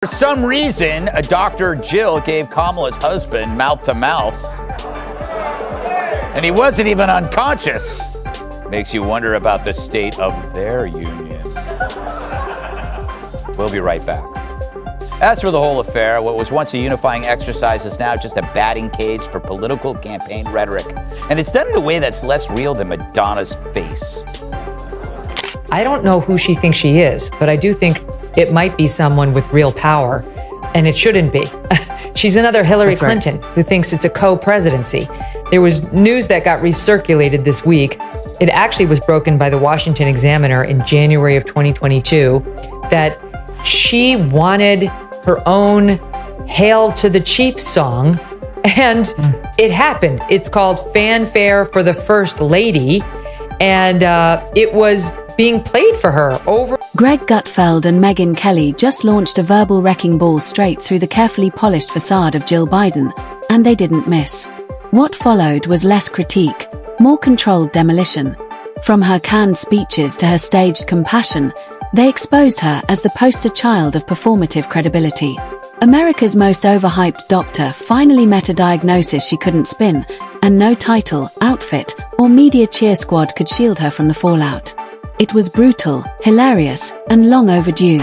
For some reason, a Dr. Jill gave Kamala's husband mouth to mouth, and he wasn't even unconscious. Makes you wonder about the state of their union. We'll be right back. As for the whole affair, what was once a unifying exercise is now just a batting cage for political campaign rhetoric. And it's done in a way that's less real than Madonna's face. I don't know who she thinks she is, but I do think it might be someone with real power, and it shouldn't be. She's another Hillary Clinton who thinks it's a co-presidency. There was news that got recirculated this week. It actually was broken by the Washington Examiner in January of 2022 that she wanted her own Hail to the Chief song, and it happened. It's called Fanfare for the First Lady, and it was being played for her over. Greg Gutfeld and Megyn Kelly just launched a verbal wrecking ball straight through the carefully polished facade of Jill Biden, and they didn't miss. What followed was less critique, more controlled demolition. From her canned speeches to her staged compassion, they exposed her as the poster child of performative credibility. America's most overhyped doctor finally met a diagnosis she couldn't spin, and no title, outfit, or media cheer squad could shield her from the fallout. It was brutal, hilarious, and long overdue.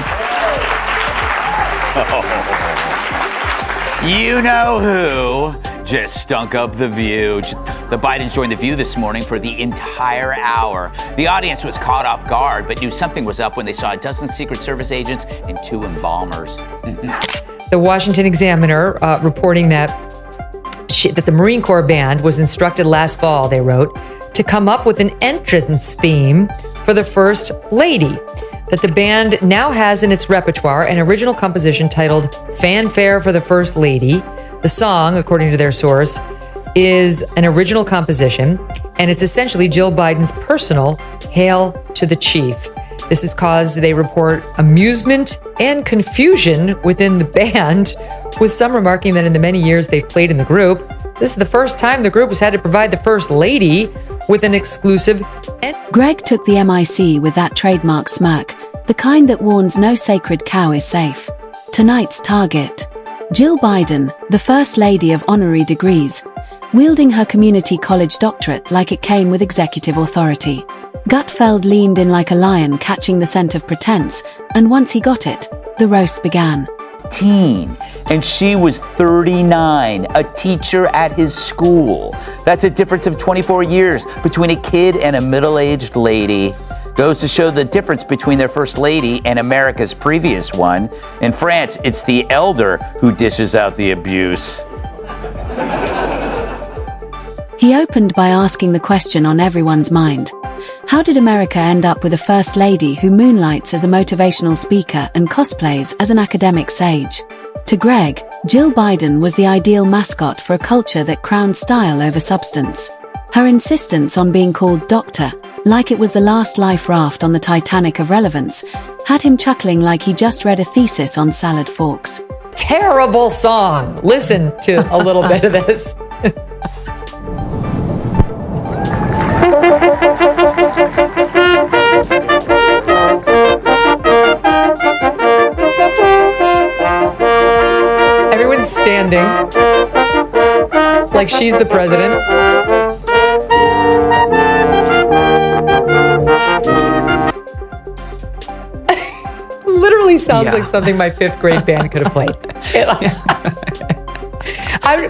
You know who just stunk up the View. The Bidens joined the View this morning for the entire hour. The audience was caught off guard, but knew something was up when they saw a dozen Secret Service agents and 2 embalmers. The Washington Examiner reporting that the Marine Corps band was instructed last fall, they wrote, to come up with an entrance theme for the First Lady, that the band now has in its repertoire an original composition titled Fanfare for the First Lady. The song, according to their source, is an original composition, and it's essentially Jill Biden's personal Hail to the Chief. This has caused, they report, amusement and confusion within the band, with some remarking that in the many years they've played in the group, this is the first time the group has had to provide the First Lady with an exclusive. Greg took the MIC with that trademark smirk, the kind that warns no sacred cow is safe. Tonight's target: Jill Biden, the First Lady of honorary degrees, wielding her community college doctorate like it came with executive authority. Gutfeld leaned in like a lion catching the scent of pretense, and once he got it, the roast began. And she was 39, a teacher at his school. That's a difference of 24 years between a kid and a middle-aged lady. Goes to show the difference between their First Lady and America's previous one. In France, it's the elder who dishes out the abuse. He opened by asking the question on everyone's mind. How did America end up with a First Lady who moonlights as a motivational speaker and cosplays as an academic sage? To Greg, Jill Biden was the ideal mascot for a culture that crowned style over substance. Her insistence on being called doctor, like it was the last life raft on the Titanic of relevance, had him chuckling like he just read a thesis on salad forks. Terrible song. Listen to a little bit of this. Everyone's standing like she's the president. Literally sounds like something my 5th grade band could have played.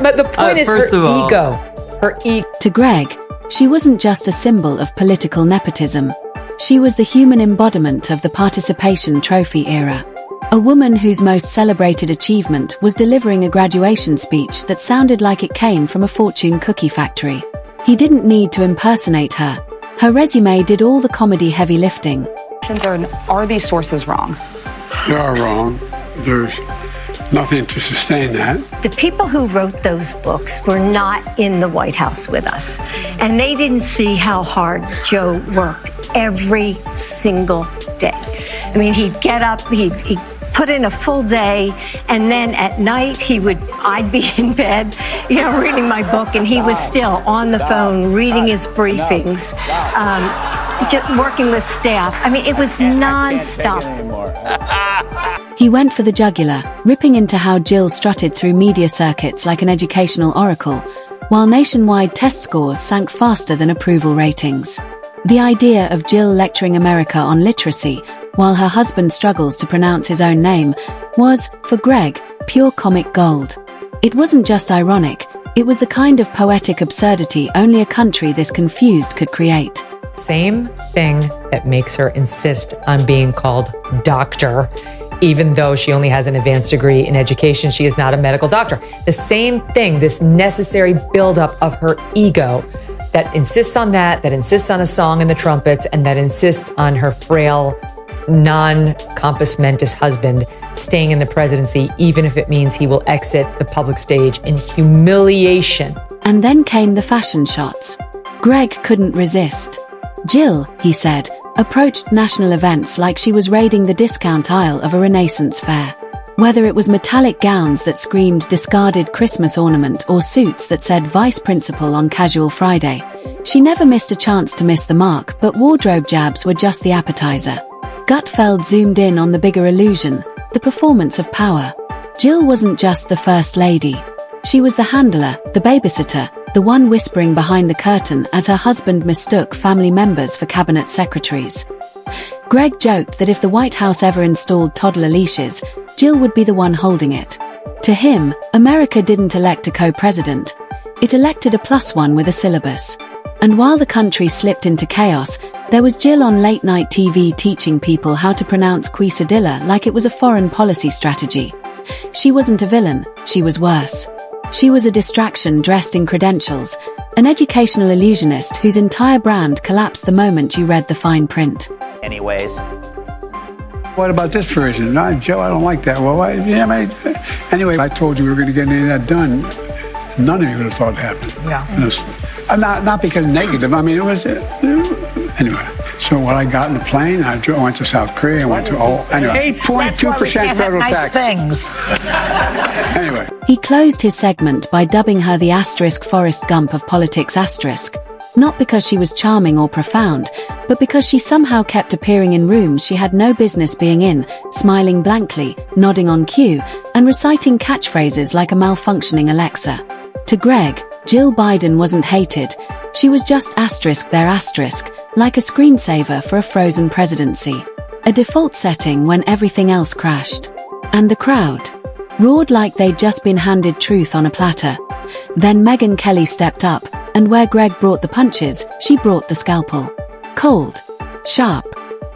But the point is her ego. Her ego. To Greg, she wasn't just a symbol of political nepotism. She was the human embodiment of the participation trophy era. A woman whose most celebrated achievement was delivering a graduation speech that sounded like it came from a fortune cookie factory. He didn't need to impersonate her. Her resume did all the comedy heavy lifting. Are these sources wrong? They are wrong. There's nothing to sustain that. The people who wrote those books were not in the White House with us, and they didn't see how hard Joe worked every single day. I mean, he'd get up, he'd put in a full day, and then at night I'd be in bed, reading my book, and he was still on the phone reading his briefings, just working with staff. I mean, it was nonstop. He went for the jugular, ripping into how Jill strutted through media circuits like an educational oracle, while nationwide test scores sank faster than approval ratings. The idea of Jill lecturing America on literacy, while her husband struggles to pronounce his own name, was, for Greg, pure comic gold. It wasn't just ironic, it was the kind of poetic absurdity only a country this confused could create. Same thing that makes her insist on being called doctor, even though she only has an advanced degree in education. She is not a medical doctor. The same thing, this necessary buildup of her ego that insists on that insists on a song and the trumpets, and that insists on her frail, non-compos mentis husband staying in the presidency, even if it means he will exit the public stage in humiliation. And then came the fashion shots. Greg couldn't resist. Jill, he said, approached national events like she was raiding the discount aisle of a Renaissance fair. Whether it was metallic gowns that screamed discarded Christmas ornament or suits that said Vice Principal on Casual Friday, she never missed a chance to miss the mark, but wardrobe jabs were just the appetizer. Gutfeld zoomed in on the bigger illusion, the performance of power. Jill wasn't just the First Lady. She was the handler, the babysitter, the one whispering behind the curtain as her husband mistook family members for cabinet secretaries. Greg joked that if the White House ever installed toddler leashes, Jill would be the one holding it. To him, America didn't elect a co-president. It elected a +1 with a syllabus. And while the country slipped into chaos, there was Jill on late-night TV teaching people how to pronounce quesadilla like it was a foreign policy strategy. She wasn't a villain, she was worse. She was a distraction dressed in credentials, an educational illusionist whose entire brand collapsed the moment you read the fine print. Anyways. What about this version? No, Joe, I don't like that. Well, anyway, I told you we were going to get any of that done. None of you would have thought it happened. Yeah. Not because negative. I mean, it was... anyway. So when I got in the plane, I went to South Korea. I went to all... Anyway, 8.2% federal tax. Things. Anyway. He closed his segment by dubbing her the * Forrest Gump of politics *. Not because she was charming or profound, but because she somehow kept appearing in rooms she had no business being in, smiling blankly, nodding on cue, and reciting catchphrases like a malfunctioning Alexa. To Greg, Jill Biden wasn't hated. She was just their asterisk, like a screensaver for a frozen presidency. A default setting when everything else crashed. And the crowd roared like they'd just been handed truth on a platter. Then Megyn Kelly stepped up, and where Greg brought the punches, she brought the scalpel. Cold, sharp,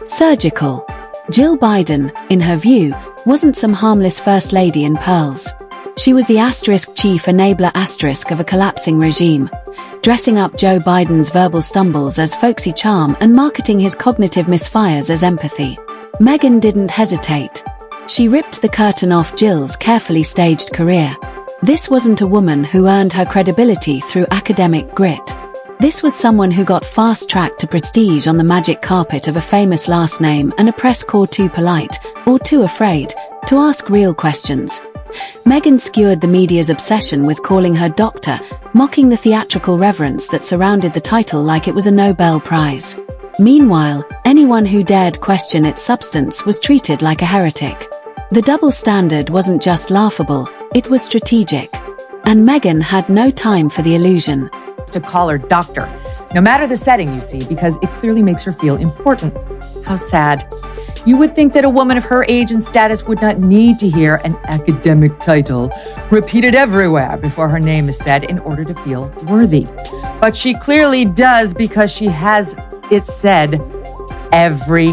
surgical. Jill Biden, in her view, wasn't some harmless first lady in pearls. She was the chief enabler of a collapsing regime, dressing up Joe Biden's verbal stumbles as folksy charm and marketing his cognitive misfires as empathy. Megyn didn't hesitate. She ripped the curtain off Jill's carefully staged career. This wasn't a woman who earned her credibility through academic grit. This was someone who got fast-tracked to prestige on the magic carpet of a famous last name and a press corps too polite, or too afraid, to ask real questions. Megyn skewered the media's obsession with calling her doctor, mocking the theatrical reverence that surrounded the title like it was a Nobel Prize. Meanwhile, anyone who dared question its substance was treated like a heretic. The double standard wasn't just laughable, it was strategic. And Megyn had no time for the illusion. To call her doctor, no matter the setting, you see, because it clearly makes her feel important. How sad. You would think that a woman of her age and status would not need to hear an academic title repeated everywhere before her name is said in order to feel worthy. But she clearly does, because she has it said every